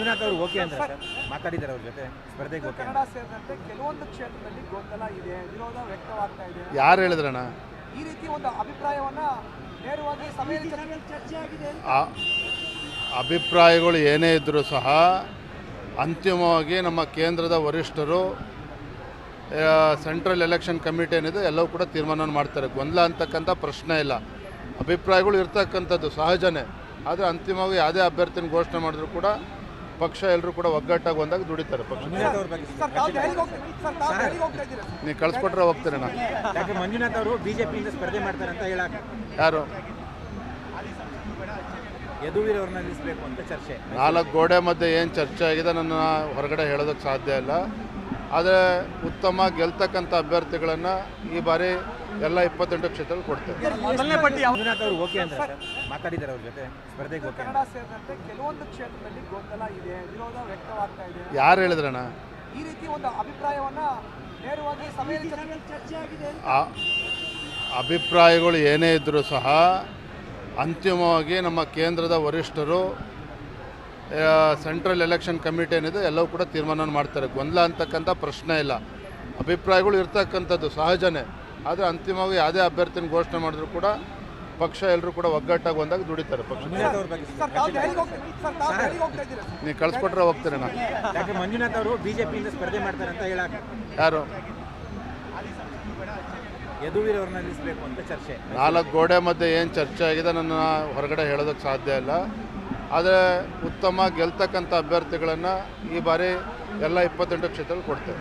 ಮಂಜುನಾಥ್ ಅವರು ಓಕೆ ಅಂತ ಸರ್ ಮಾತಾಡಿದ್ದಾರೆ ಅವ್ರ ಜೊತೆ ಸ್ಪರ್ಧೆಗೆ ಓಕೆ ಕನ್ನಡ ಸೇರಿದಂತೆ ಕೆಲವೊಂದು ಕ್ಷೇತ್ರದಲ್ಲಿ ಗೊಂದಲ ಇದೆ, ವಿರೋಧ ವ್ಯಕ್ತವಾಗ್ತಾ ಇದೆ. ಯಾರು ಹೇಳಿದ್ರಣ್ಣ? ಈ ರೀತಿ ಒಂದು ಅಭಿಪ್ರಾಯವನ್ನ ನೇರವಾಗಿ ಸಭೆಯಲ್ಲಿ ಚರ್ಚೆ ಆಗಿದೆ. ಅಭಿಪ್ರಾಯಗಳು ಏನೇ ಇದ್ದರೂ ಸಹ ಅಂತಿಮವಾಗಿ ನಮ್ಮ ಕೇಂದ್ರದ ವರಿಷ್ಠರು ಸೆಂಟ್ರಲ್ ಎಲೆಕ್ಷನ್ ಕಮಿಟಿ ಏನಿದೆ ಎಲ್ಲವೂ ಕೂಡ ತೀರ್ಮಾನ ಮಾಡ್ತಾರೆ. ಗೊಂದಲ ಅಂತಕ್ಕಂಥ ಪ್ರಶ್ನೆ ಇಲ್ಲ. ಅಭಿಪ್ರಾಯಗಳು ಇರ್ತಕ್ಕಂಥದ್ದು ಸಹಜನೇ. ಆದರೆ ಅಂತಿಮವಾಗಿ ಯಾವುದೇ ಅಭ್ಯರ್ಥಿನ ಘೋಷಣೆ ಮಾಡಿದ್ರು ಕೂಡ ಪಕ್ಷ ಎಲ್ಲರೂ ಕೂಡ ಒಗ್ಗಟ್ಟಾಗಿ ಒಂದಾಗಿ ದುಡಿತಾರೆ. ಪಕ್ಷ ನೀವು ಕಳಿಸ್ಕೊಟ್ರೆ ಹೋಗ್ತೀರಣ್ಣ. ಯಾಕೆ ಮಂಜುನಾಥ್ ಅವರು ಬಿಜೆಪಿಯಿಂದ ಸ್ಪರ್ಧೆ ಮಾಡ್ತಾರೆ ಅಂತ ಹೇಳಕ್ಕೆ ಯಾರು? ಯದುವೀರ್ ಅವ್ರನ್ನ ನಿಲ್ಲಿಸಬೇಕು ಅಂತ ಚರ್ಚೆ. 4 ಗೋಡೆ ಮಧ್ಯೆ ಏನು ಚರ್ಚೆ ಆಗಿದೆ ನನ್ನ ಹೊರಗಡೆ ಹೇಳೋದಕ್ಕೆ ಸಾಧ್ಯ ಇಲ್ಲ. ಆದರೆ ಉತ್ತಮ ಗೆಲ್ತಕ್ಕಂಥ ಅಭ್ಯರ್ಥಿಗಳನ್ನು ಈ ಬಾರಿ ಎಲ್ಲ 28 ಕ್ಷೇತ್ರದಲ್ಲಿ ಕೊಡ್ತೇವೆ. ಮಂಜುನಾಥ್ ಅವರು ಓಕೆ ಅಂತ ಸರ್ ಮಾತಾಡಿದ್ದಾರೆ ಅವ್ರ ಜೊತೆ ಸ್ಪರ್ಧೆಗೆ ಓಕೆ. ಕನ್ನಡ ಸೇರಿದಂತೆ ಕೆಲವೊಂದು ಕ್ಷೇತ್ರದಲ್ಲಿ ಗೊಂದಲ ಇದೆ, ವಿರೋಧ ವ್ಯಕ್ತವಾಗ್ತಾ ಇದೆ. ಯಾರು ಹೇಳಿದ್ರಣ್ಣ? ಈ ರೀತಿ ಒಂದು ಅಭಿಪ್ರಾಯವನ್ನ ನೇರವಾಗಿ ಸಭೆಯಲ್ಲಿ ಚರ್ಚೆ ಆಗಿದೆ. ಅಭಿಪ್ರಾಯಗಳು ಏನೇ ಇದ್ದರೂ ಸಹ ಅಂತಿಮವಾಗಿ ನಮ್ಮ ಕೇಂದ್ರದ ವರಿಷ್ಠರು ಸೆಂಟ್ರಲ್ ಎಲೆಕ್ಷನ್ ಕಮಿಟಿ ಏನಿದೆ ಎಲ್ಲವೂ ಕೂಡ ತೀರ್ಮಾನ ಮಾಡ್ತಾರೆ. ಗೊಂದಲ ಅಂತಕ್ಕಂಥ ಪ್ರಶ್ನೆ ಇಲ್ಲ. ಅಭಿಪ್ರಾಯಗಳು ಇರ್ತಕ್ಕಂಥದ್ದು ಸಹಜನೇ. ಆದರೆ ಅಂತಿಮವಾಗಿ ಯಾವುದೇ ಅಭ್ಯರ್ಥಿನ ಘೋಷಣೆ ಮಾಡಿದ್ರು ಕೂಡ ಪಕ್ಷ ಎಲ್ಲರೂ ಕೂಡ ಒಗ್ಗಟ್ಟಾಗಿ ಒಂದಾಗಿ ದುಡಿತಾರೆ. ಪಕ್ಷ ನೀವು ಕಳಿಸ್ಕೊಟ್ರೆ ಹೋಗ್ತೀರಣ್ಣ. ಯಾಕೆ ಮಂಜುನಾಥ್ ಅವರು ಬಿಜೆಪಿಯಿಂದ ಸ್ಪರ್ಧೆ ಮಾಡ್ತಾರೆ ಅಂತ ಹೇಳಕ್ಕೆ ಯಾರು? ಯದುವೀರ್ ಅವ್ರನ್ನ ನಿಲ್ಲಿಸಬೇಕು ಅಂತ ಚರ್ಚೆ. 4 ಗೋಡೆ ಮಧ್ಯೆ ಏನು ಚರ್ಚೆ ಆಗಿದೆ ನನ್ನ ಹೊರಗಡೆ ಹೇಳೋದಕ್ಕೆ ಸಾಧ್ಯ ಇಲ್ಲ. ಆದರೆ ಉತ್ತಮ ಗೆಲ್ತಕ್ಕಂಥ ಅಭ್ಯರ್ಥಿಗಳನ್ನು ಈ ಬಾರಿ ಎಲ್ಲ 28 ಕ್ಷೇತ್ರದಲ್ಲಿ ಕೊಡ್ತೇವೆ.